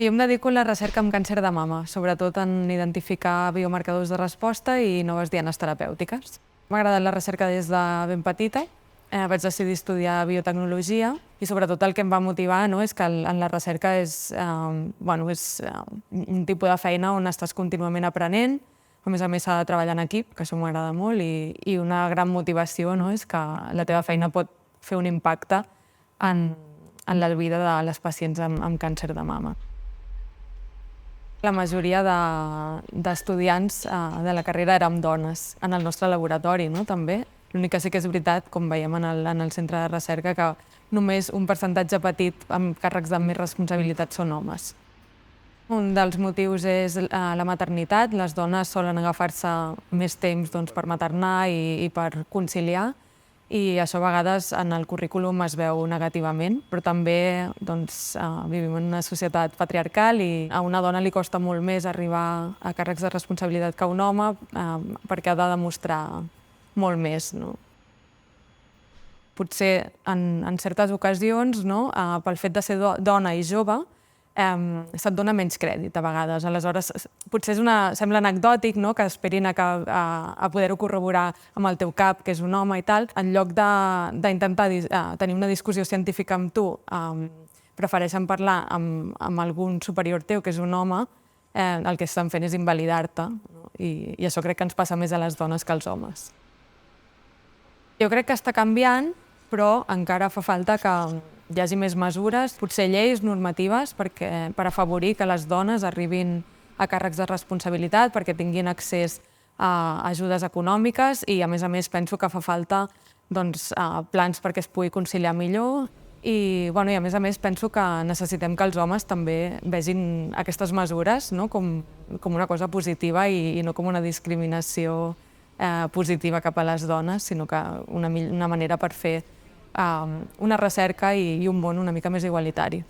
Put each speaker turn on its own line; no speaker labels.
Jo em dedico a la recerca en càncer de mama, sobretot en identificar biomarcadors de resposta i noves dianes terapèutiques. M'ha agradat la recerca des de ben petita. Vaig decidir estudiar biotecnologia i sobretot el que em va motivar és que en la recerca és un tipus de feina on estàs contínuament aprenent, a més s'ha de treballar en equip, que això m'agrada molt, i una gran motivació és que la teva feina pot fer un impacte en la vida de les pacients amb càncer de mama. La majoria d'estudiants de la carrera érem dones, en el nostre laboratori també. L'únic que sí que és veritat, com veiem en el centre de recerca, que només un percentatge petit amb càrrecs de més responsabilitat són homes. Un dels motius és la maternitat. Les dones solen agafar-se més temps per maternar i per conciliar, i això a vegades en el currículum es veu negativament, però també vivim en una societat patriarcal i a una dona li costa molt més arribar a càrrecs de responsabilitat que a un home perquè ha de demostrar molt més. Potser en certes ocasions, pel fet de ser dona i jove, se't dona menys crèdit a vegades. Aleshores, potser sembla anecdòtic que esperin a poder-ho corroborar amb el teu cap, que és un home i tal. En lloc d'intentar tenir una discussió científica amb tu, prefereixen parlar amb algun superior teu, que és un home, el que estan fent és invalidar-te. I això crec que ens passa més a les dones que als homes. Jo crec que està canviant, però encara fa falta que hi hagi més mesures, potser lleis normatives per afavorir que les dones arribin a càrrecs de responsabilitat, perquè tinguin accés a ajudes econòmiques i, a més, penso que fa falta plans perquè es pugui conciliar millor i, a més, penso que necessitem que els homes també vegin aquestes mesures com una cosa positiva i no com una discriminació positiva cap a les dones, sinó que una manera per fer una recerca i un món una mica més igualitari.